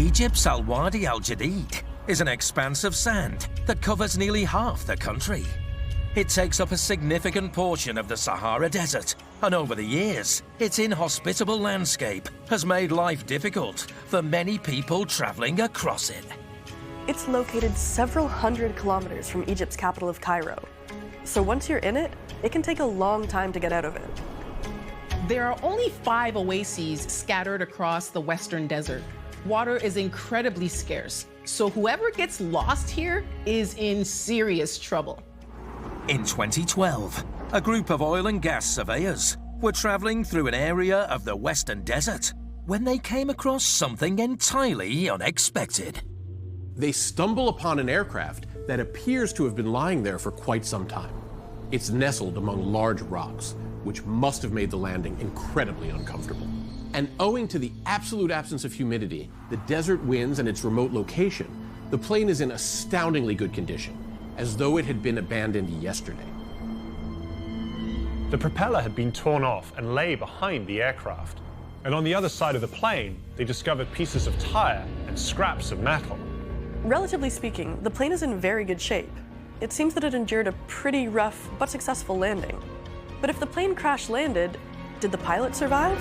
Egypt's Al-Wadi Al-Jadid is an expanse of sand that covers nearly half the country. It takes up a significant portion of the Sahara Desert, and over the years, its inhospitable landscape has made life difficult for many people traveling across it. It's located several hundred kilometers from Egypt's capital of Cairo. So once you're in it, it can take a long time to get out of it. There are only 5 oases scattered across the Western Desert. Water is incredibly scarce, so whoever gets lost here is in serious trouble. In 2012, a group of oil and gas surveyors were traveling through an area of the Western Desert when they came across something entirely unexpected. They stumble upon an aircraft that appears to have been lying there for quite some time. It's nestled among large rocks, which must have made the landing incredibly uncomfortable. And owing to the absolute absence of humidity, the desert winds, and its remote location, the plane is in astoundingly good condition, as though it had been abandoned yesterday. The propeller had been torn off and lay behind the aircraft. And on the other side of the plane, they discovered pieces of tire and scraps of metal. Relatively speaking, the plane is in very good shape. It seems that it endured a pretty rough but successful landing. But if the plane crash landed, did the pilot survive?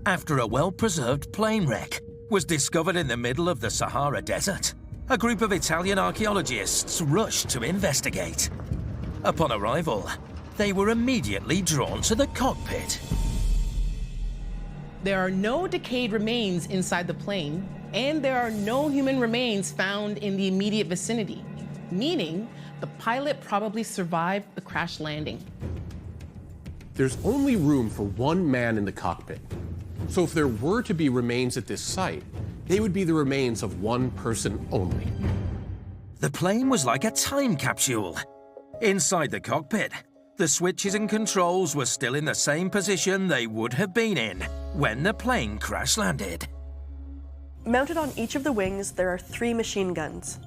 After a well-preserved plane wreck was discovered in the middle of the Sahara Desert, a group of Italian archaeologists rushed to investigate. Upon arrival, they were immediately drawn to the cockpit. There are no decayed remains inside the plane, and there are no human remains found in the immediate vicinity, meaning the pilot probably survived the crash landing. There's only room for one man in the cockpit. So if there were to be remains at this site, they would be the remains of one person only. The plane was like a time capsule. Inside the cockpit, the switches and controls were still in the same position they would have been in when the plane crash landed. Mounted on each of the wings, there are 3 machine guns.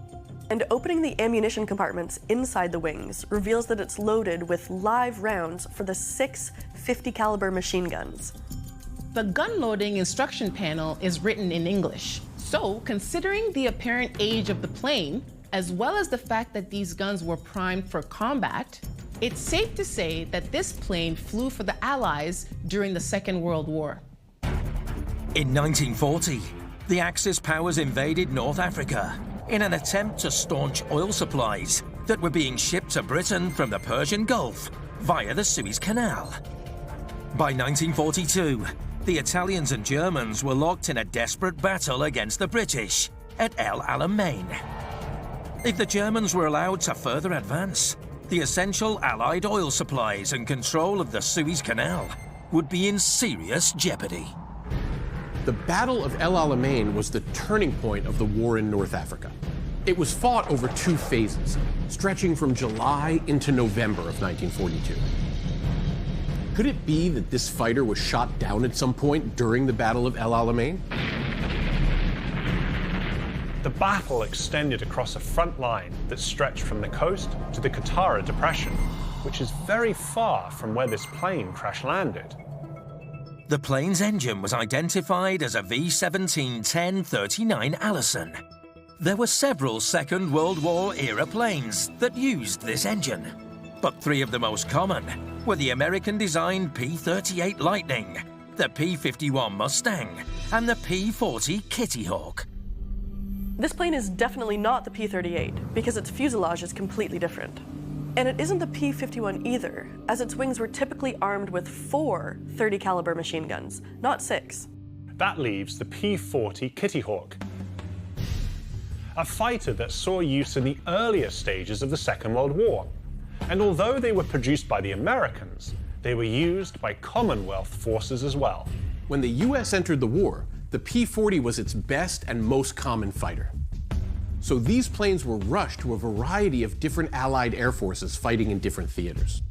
And opening the ammunition compartments inside the wings reveals that it's loaded with live rounds for the 6 .50 caliber machine guns. The gun loading instruction panel is written in English. So, considering the apparent age of the plane, as well as the fact that these guns were primed for combat, it's safe to say that this plane flew for the Allies during the Second World War. In 1940, the Axis powers invaded North Africa in an attempt to staunch oil supplies that were being shipped to Britain from the Persian Gulf via the Suez Canal. By 1942, the Italians and Germans were locked in a desperate battle against the British at El Alamein. If the Germans were allowed to further advance, the essential Allied oil supplies and control of the Suez Canal would be in serious jeopardy. The Battle of El Alamein was the turning point of the war in North Africa. It was fought over 2 phases, stretching from July into November of 1942. Could it be that this fighter was shot down at some point during the Battle of El Alamein? The battle extended across a front line that stretched from the coast to the Qattara Depression, which is very far from where this plane crash-landed. The plane's engine was identified as a V-17-10-39 Allison. There were several Second World War-era planes that used this engine, but 3 of the most common were the American-designed P-38 Lightning, the P-51 Mustang, and the P-40 Kitty Hawk. This plane is definitely not the P-38 because its fuselage is completely different. And it isn't the P-51 either, as its wings were typically armed with 4 .30 caliber machine guns, not 6. That leaves the P-40 Kitty Hawk, a fighter that saw use in the earlier stages of the Second World War. And although they were produced by the Americans, they were used by Commonwealth forces as well. When the US entered the war, the P-40 was its best and most common fighter. So these planes were rushed to a variety of different Allied air forces fighting in different theaters.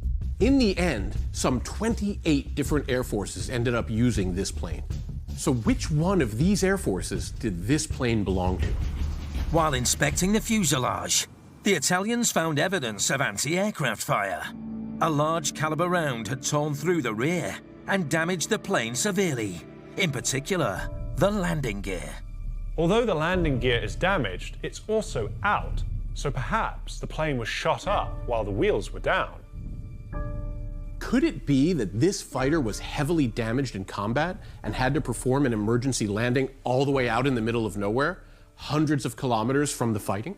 In the end, some 28 different air forces ended up using this plane. So which one of these air forces did this plane belong to? While inspecting the fuselage, the Italians found evidence of anti-aircraft fire. A large caliber round had torn through the rear and damaged the plane severely, in particular, the landing gear. Although the landing gear is damaged, it's also out, so perhaps the plane was shot up while the wheels were down. Could it be that this fighter was heavily damaged in combat and had to perform an emergency landing all the way out in the middle of nowhere, hundreds of kilometers from the fighting?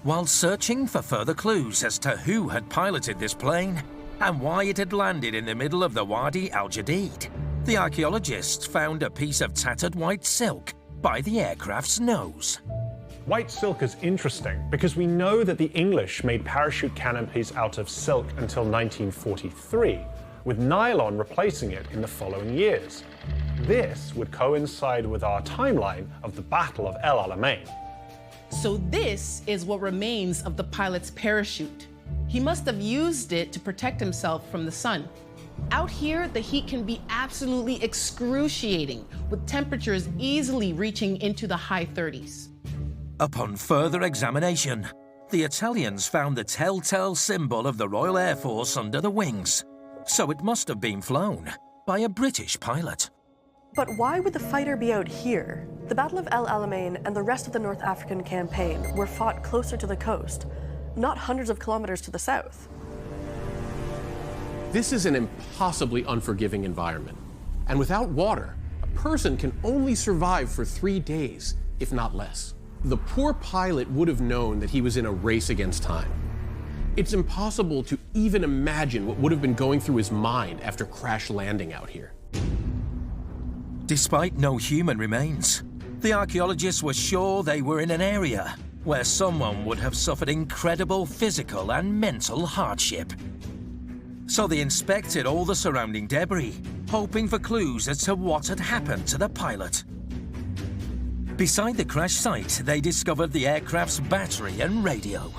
While searching for further clues as to who had piloted this plane and why it had landed in the middle of the Wadi al-Jadid, the archaeologists found a piece of tattered white silk by the aircraft's nose. White silk is interesting because we know that the English made parachute canopies out of silk until 1943, with nylon replacing it in the following years. This would coincide with our timeline of the Battle of El Alamein. So this is what remains of the pilot's parachute. He must have used it to protect himself from the sun. Out here, the heat can be absolutely excruciating, with temperatures easily reaching into the high 30s. Upon further examination, the Italians found the telltale symbol of the Royal Air Force under the wings, so it must have been flown by a British pilot. But why would the fighter be out here? The Battle of El Alamein and the rest of the North African campaign were fought closer to the coast, not hundreds of kilometers to the south. This is an impossibly unforgiving environment. And without water, a person can only survive for 3 days, if not less. The poor pilot would have known that he was in a race against time. It's impossible to even imagine what would have been going through his mind after crash landing out here. Despite no human remains, the archaeologists were sure they were in an area where someone would have suffered incredible physical and mental hardship. So they inspected all the surrounding debris, hoping for clues as to what had happened to the pilot. Beside the crash site, they discovered the aircraft's battery and radio.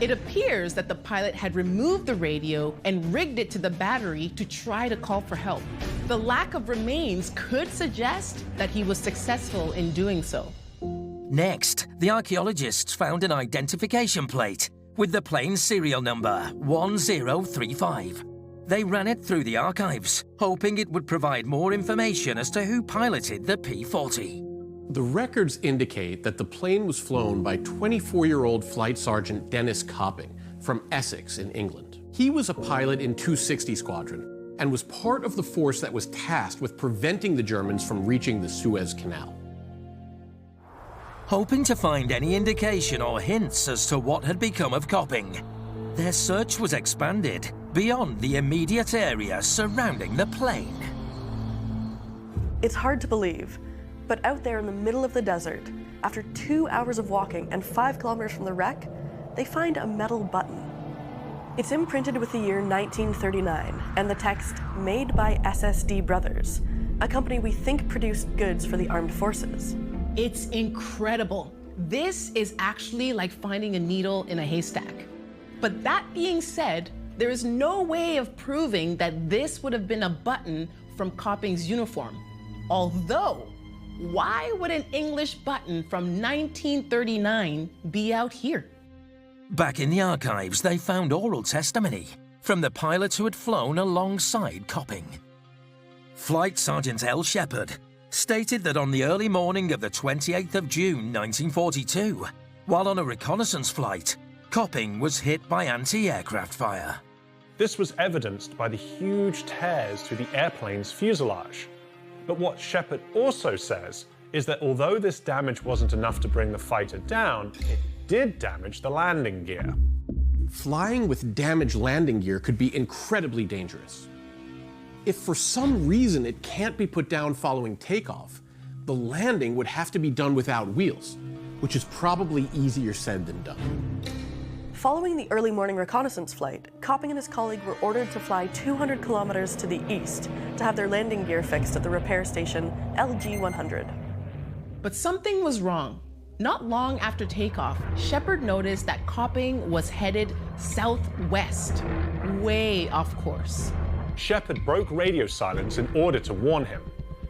It appears that the pilot had removed the radio and rigged it to the battery to try to call for help. The lack of remains could suggest that he was successful in doing so. Next, the archaeologists found an identification plate with the plane's serial number 1035. They ran it through the archives, hoping it would provide more information as to who piloted the P-40. The records indicate that the plane was flown by 24-year-old Flight Sergeant Dennis Copping from Essex in England. He was a pilot in 260 Squadron and was part of the force that was tasked with preventing the Germans from reaching the Suez Canal. Hoping to find any indication or hints as to what had become of Copping, their search was expanded beyond the immediate area surrounding the plane. It's hard to believe, but out there in the middle of the desert, after 2 hours of walking and 5 kilometers from the wreck, they find a metal button. It's imprinted with the year 1939 and the text, "Made by SSD Brothers," a company we think produced goods for the armed forces. It's incredible. This is actually like finding a needle in a haystack. But that being said, there is no way of proving that this would have been a button from Copping's uniform. Although, why would an English button from 1939 be out here? Back in the archives, they found oral testimony from the pilot who had flown alongside Copping. Flight Sergeant L. Shepard stated that on the early morning of the 28th of June 1942, while on a reconnaissance flight, Copping was hit by anti-aircraft fire. This was evidenced by the huge tears through the airplane's fuselage. But what Shepard also says is that although this damage wasn't enough to bring the fighter down, it did damage the landing gear. Flying with damaged landing gear could be incredibly dangerous. If for some reason it can't be put down following takeoff, the landing would have to be done without wheels, which is probably easier said than done. Following the early morning reconnaissance flight, Copping and his colleague were ordered to fly 200 kilometers to the east to have their landing gear fixed at the repair station LG-100. But something was wrong. Not long after takeoff, Shepard noticed that Copping was headed southwest, way off course. Shepard broke radio silence in order to warn him.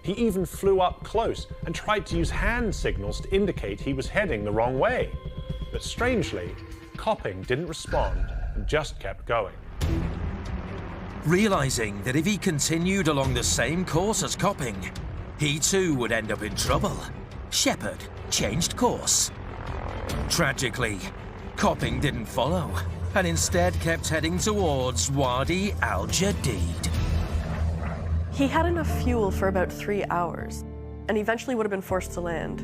He even flew up close and tried to use hand signals to indicate he was heading the wrong way. But strangely, Copping didn't respond and just kept going. Realizing that if he continued along the same course as Copping, he too would end up in trouble, Shepherd changed course. Tragically, Copping didn't follow, and instead kept heading towards Wadi Al Jadid. He had enough fuel for about 3 hours, and eventually would have been forced to land.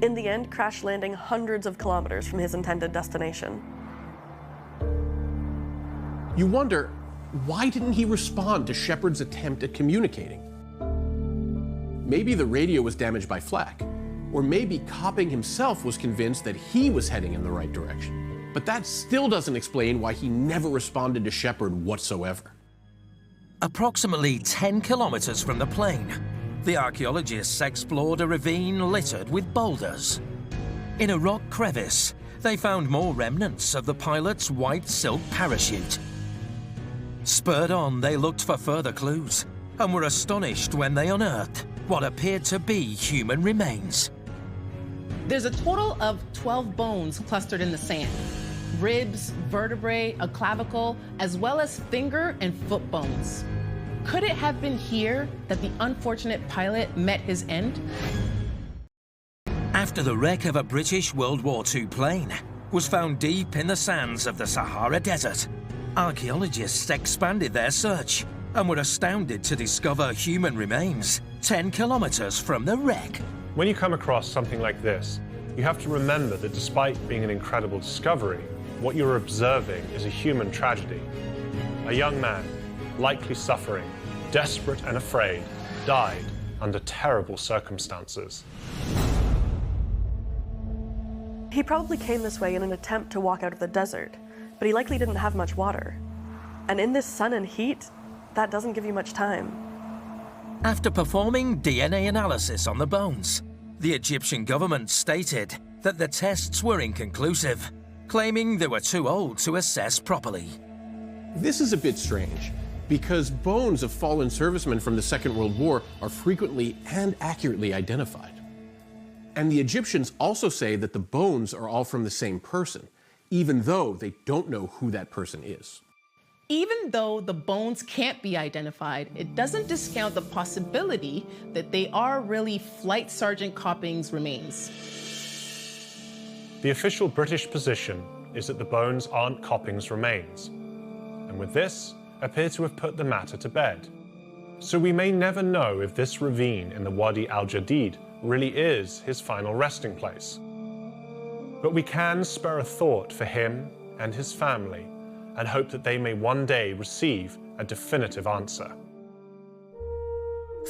In the end, crash landing hundreds of kilometers from his intended destination. You wonder, why didn't he respond to Shepherd's attempt at communicating? Maybe the radio was damaged by flak, or maybe Copping himself was convinced that he was heading in the right direction. But that still doesn't explain why he never responded to Shepherd whatsoever. Approximately 10 kilometers from the plane, the archaeologists explored a ravine littered with boulders. In a rock crevice, they found more remnants of the pilot's white silk parachute. Spurred on, they looked for further clues and were astonished when they unearthed what appeared to be human remains. There's a total of 12 bones clustered in the sand. Ribs, vertebrae, a clavicle, as well as finger and foot bones. Could it have been here that the unfortunate pilot met his end? After the wreck of a British World War II plane was found deep in the sands of the Sahara Desert, archaeologists expanded their search and were astounded to discover human remains 10 kilometers from the wreck. When you come across something like this, you have to remember that despite being an incredible discovery, what you're observing is a human tragedy. A young man, likely suffering, desperate and afraid, died under terrible circumstances. He probably came this way in an attempt to walk out of the desert, but he likely didn't have much water. And in this sun and heat, that doesn't give you much time. After performing DNA analysis on the bones, the Egyptian government stated that the tests were inconclusive, claiming they were too old to assess properly. This is a bit strange, because bones of fallen servicemen from the Second World War are frequently and accurately identified. And the Egyptians also say that the bones are all from the same person, even though they don't know who that person is. Even though the bones can't be identified, it doesn't discount the possibility that they are really Flight Sergeant Copping's remains. The official British position is that the bones aren't Copping's remains, and with this, appear to have put the matter to bed. So we may never know if this ravine in the Wadi Al Jadid really is his final resting place. But we can spare a thought for him and his family, and hope that they may one day receive a definitive answer.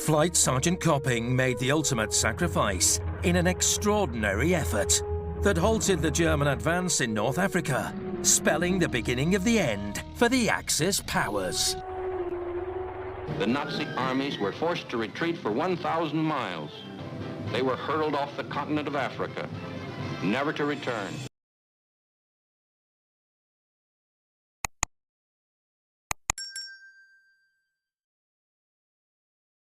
Flight Sergeant Copping made the ultimate sacrifice in an extraordinary effort that halted the German advance in North Africa, spelling the beginning of the end for the Axis powers. The Nazi armies were forced to retreat for 1,000 miles. They were hurled off the continent of Africa, never to return.